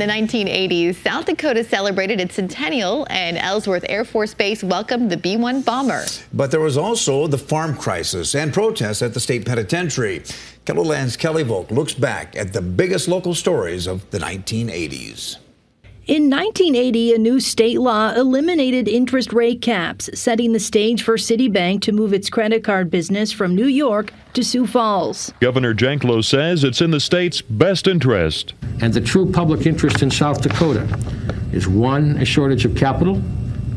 the 1980s, South Dakota celebrated its centennial, and Ellsworth Air Force Base welcomed the B-1 bomber. But there was also the farm crisis and protests at the state penitentiary. Keloland's Kelly Volk looks back at the biggest local stories of the 1980s. In 1980, a new state law eliminated interest rate caps, setting the stage for Citibank to move its credit card business from New York to Sioux Falls. Governor Kelo says it's in the state's best interest. And the true public interest in South Dakota is, one, a shortage of capital.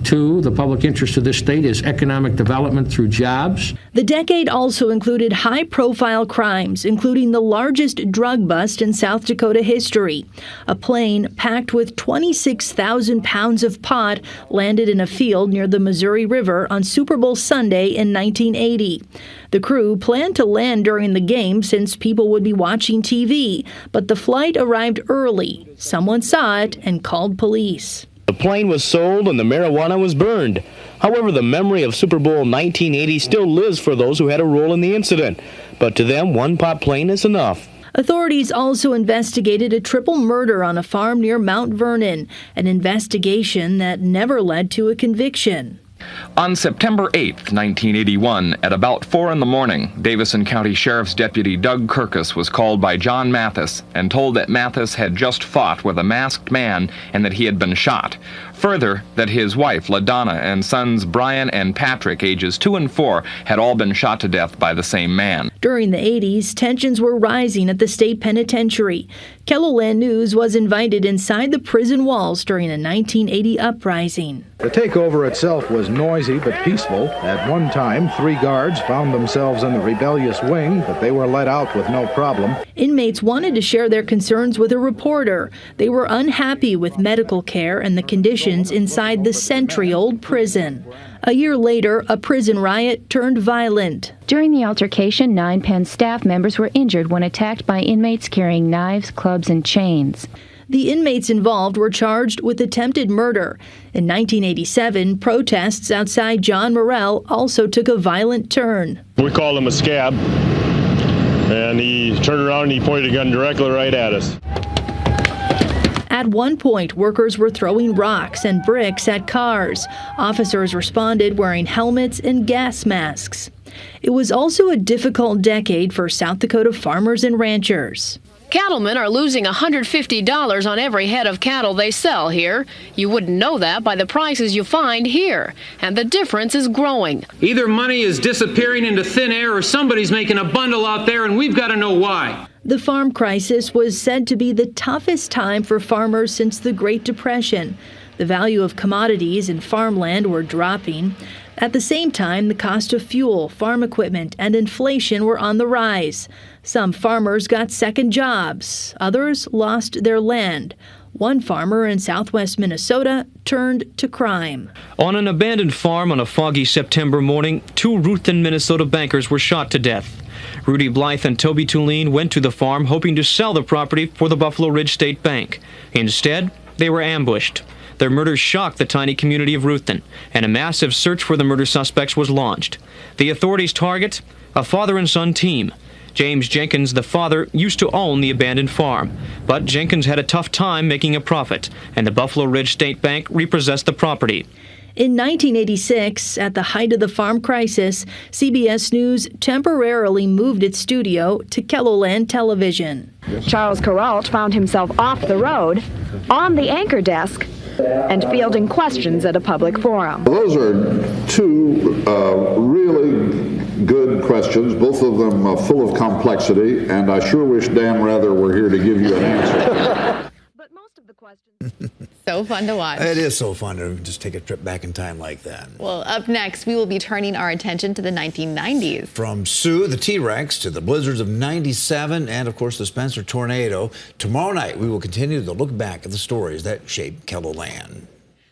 Two, the public interest of this state is economic development through jobs. The decade also included high-profile crimes, including the largest drug bust in South Dakota history. A plane packed with 26,000 pounds of pot landed in a field near the Missouri River on Super Bowl Sunday in 1980. The crew planned to land during the game since people would be watching TV, but the flight arrived early. Someone saw it and called police. The plane was sold and the marijuana was burned. However, the memory of Super Bowl 1980 still lives for those who had a role in the incident. But to them, one pot plane is enough. Authorities also investigated a triple murder on a farm near Mount Vernon, an investigation that never led to a conviction. On September 8, 1981, at about 4 in the morning, Davison County Sheriff's Deputy Doug Kirkus was called by John Mathis and told that Mathis had just fought with a masked man and that he had been shot. Further, that his wife, LaDonna, and sons Brian and Patrick, ages 2 and 4, had all been shot to death by the same man. During the 80s, tensions were rising at the state penitentiary. Keloland News was invited inside the prison walls during a 1980 uprising. The takeover itself was noisy but peaceful. At one time, 3 guards found themselves in the rebellious wing, but they were let out with no problem. Inmates wanted to share their concerns with a reporter. They were unhappy with medical care and the conditions inside the century-old prison. A year later, a prison riot turned violent. During the altercation, 9 Penn staff members were injured when attacked by inmates carrying knives, clubs, and chains. The inmates involved were charged with attempted murder. In 1987, protests outside John Morrell also took a violent turn. We called him a scab, and he turned around and he pointed a gun directly right at us. At one point, workers were throwing rocks and bricks at cars. Officers responded wearing helmets and gas masks. It was also a difficult decade for South Dakota farmers and ranchers. Cattlemen are losing $150 on every head of cattle they sell here. You wouldn't know that by the prices you find here. And the difference is growing. Either money is disappearing into thin air or somebody's making a bundle out there, and we've got to know why. The farm crisis was said to be the toughest time for farmers since the Great Depression. The value of commodities and farmland were dropping. At the same time, the cost of fuel, farm equipment, and inflation were on the rise. Some farmers got second jobs. Others lost their land. One farmer in southwest Minnesota turned to crime. On an abandoned farm on a foggy September morning, 2 Ruthven, Minnesota bankers were shot to death. Rudy Blythe and Toby Tulane went to the farm hoping to sell the property for the Buffalo Ridge State Bank. Instead, they were ambushed. Their murders shocked the tiny community of Ruthven, and a massive search for the murder suspects was launched. The authorities' target? A father and son team. James Jenkins, the father, used to own the abandoned farm, but Jenkins had a tough time making a profit, and the Buffalo Ridge State Bank repossessed the property. In 1986, at the height of the farm crisis, CBS News temporarily moved its studio to Keloland Television. Charles Kuralt found himself off the road, on the anchor desk, and fielding questions at a public forum. Those are 2 really good questions, both of them full of complexity, and I sure wish Dan Rather were here to give you an answer. But most of the questions... So fun to watch. It is so fun to just take a trip back in time like that. Well, up next, we will be turning our attention to the 1990s. From Sue, the T-Rex, to the blizzards of '97, and of course the Spencer tornado. Tomorrow night, we will continue to look back at the stories that shaped Keloland.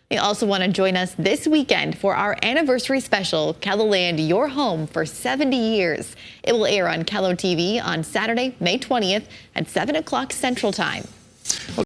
You also want to join us this weekend for our anniversary special, Keloland, Your Home for 70 Years. It will air on Kelo TV on Saturday, May 20th at 7 o'clock Central Time.